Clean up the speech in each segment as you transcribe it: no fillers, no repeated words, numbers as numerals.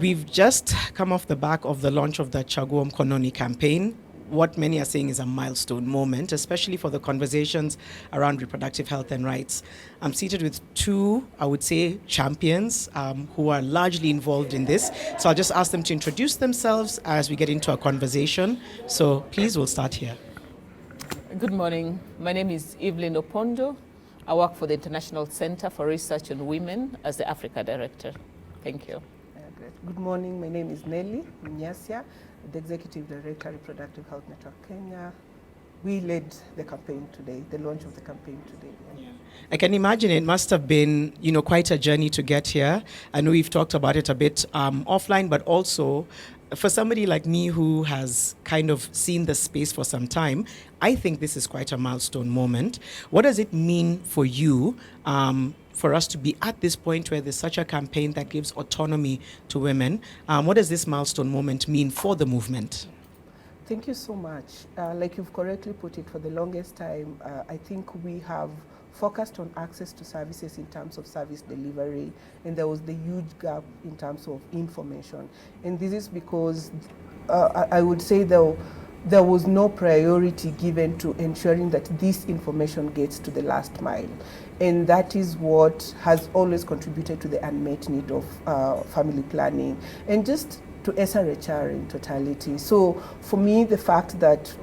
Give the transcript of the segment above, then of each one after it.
We've just come off the back of the launch of the Chaguo Mkononi campaign. What many are saying is a milestone moment, especially for the conversations around reproductive health and rights. I'm seated with two, I would say, champions who are largely involved in this. So I'll just ask them to introduce themselves as we get into our conversation. So please, we'll start here. Good morning. My name is Evelyne Opondo. I work for the International Center for Research on Women as the Africa Director. Thank you. Great. Good morning. My name is Nelly, Munyasia, the Executive Director, Reproductive Health Network Kenya. We led the campaign today, the launch of the campaign today. Yeah. I can imagine it must have been, quite a journey to get here. I know we've talked about it a bit offline, but also for somebody like me who has kind of seen the space for some time, I think this is quite a milestone moment. What does it mean for you for us to be at this point where there's such a campaign that gives autonomy to women? What does this milestone moment mean for the movement? Thank you so much. Like you've correctly put it, for the longest time, I think we have focused on access to services in terms of service delivery, and there was the huge gap in terms of information. And this is because I would say there was no priority given to ensuring that this information gets to the last mile. And that is what has always contributed to the unmet need of family planning and just to SRHR in totality. So for me, the fact that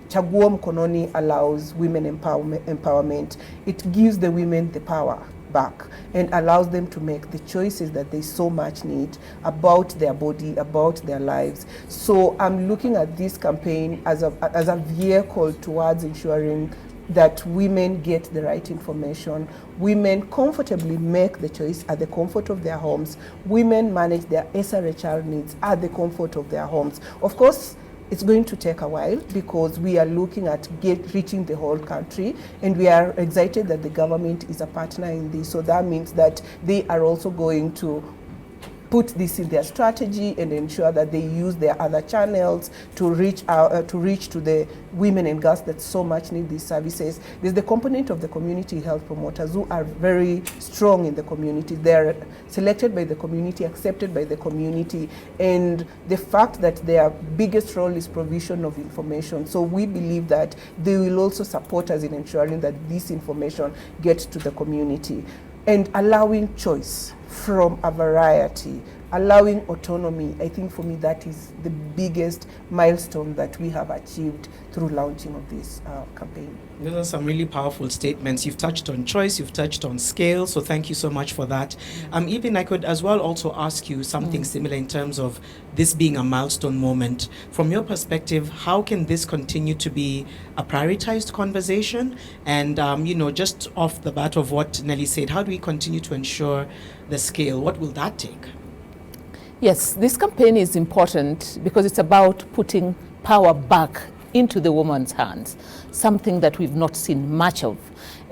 Chaguo Mkononi allows women empowerment, it gives the women the power back and allows them to make the choices that they so much need about their body, about their lives. So I'm looking at this campaign as a vehicle towards ensuring that women get the right information, women comfortably make the choice at the comfort of their homes, women manage their SRHR needs at the comfort of their homes. Of course, it's going to take a while because we are looking at reaching the whole country, and we are excited that the government is a partner in this. So that means that they are also going to put this in their strategy and ensure that they use their other channels to reach out, to the women and girls that so much need these services. There's the component of the community health promoters who are very strong in the community. They're selected by the community, accepted by the community, and the fact that their biggest role is provision of information. So we believe that they will also support us in ensuring that this information gets to the community and allowing choice from a variety, allowing autonomy. I think for me that is the biggest milestone that we have achieved through launching of this campaign. Those are some really powerful statements. You've touched on choice, you've touched on scale, so thank you so much for that. Even I could as well also ask you something similar in terms of this being a milestone moment. From your perspective, how can this continue to be a prioritized conversation? And, just off the bat of what Nelly said, how do we continue to ensure the scale? What will that take? Yes, this campaign is important because it's about putting power back into the woman's hands, something that we've not seen much of.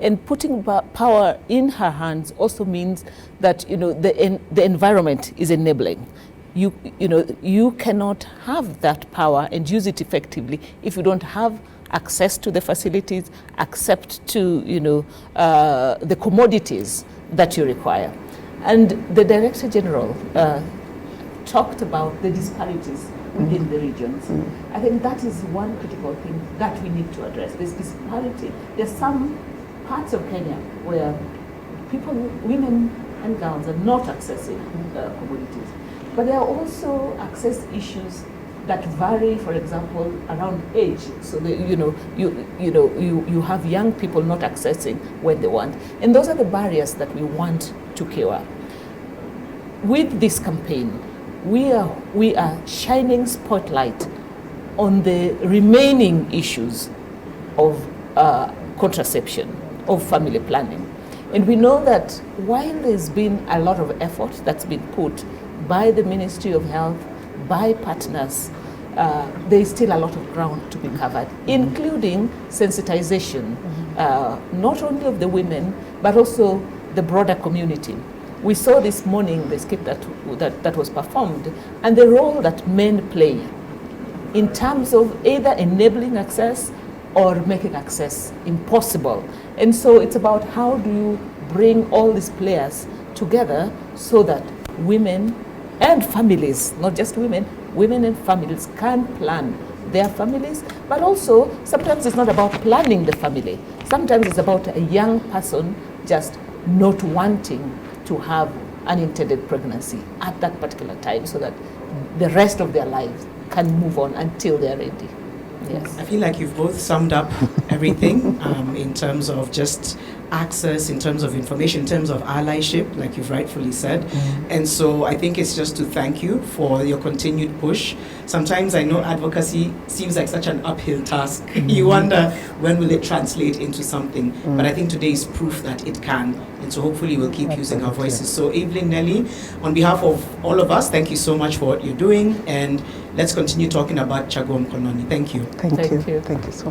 And putting power in her hands also means that the environment is enabling. You cannot have that power and use it effectively if you don't have access to the facilities, access to the commodities that you require. And the Director General talked about the disparities within the regions. I think that is one critical thing that we need to address, this disparity. There's some parts of Kenya where women and girls are not accessing commodities. But there are also access issues that vary, for example, around age. So you have young people not accessing when they want. And those are the barriers that we want to cure. With this campaign, we are shining spotlight on the remaining issues of contraception, of family planning. And we know that while there's been a lot of effort that's been put by the Ministry of Health, by partners, there is still a lot of ground to be covered, including sensitization, not only of the women, but also the broader community. We saw this morning the skit that was performed and the role that men play in terms of either enabling access or making access impossible. And so it's about how do you bring all these players together so that women and families, not just women, women and families can plan their families, but also sometimes it's not about planning the family. Sometimes it's about a young person just not wanting to have unintended pregnancy at that particular time so that the rest of their lives can move on until they're ready. Yes. I feel like you've both summed up everything in terms of just access, in terms of information, in terms of allyship, like you've rightfully said. And so I think it's just to thank you for your continued push. Sometimes I know advocacy seems like such an uphill task. You wonder when will it translate into something. But I think today is proof that it can. And so hopefully we'll keep using our voices. So Evelyne, Nelly, on behalf of all of us, thank you so much for what you're doing. And let's continue talking about Chaguo Mkononi. Thank you. Thank you. Thank you so much.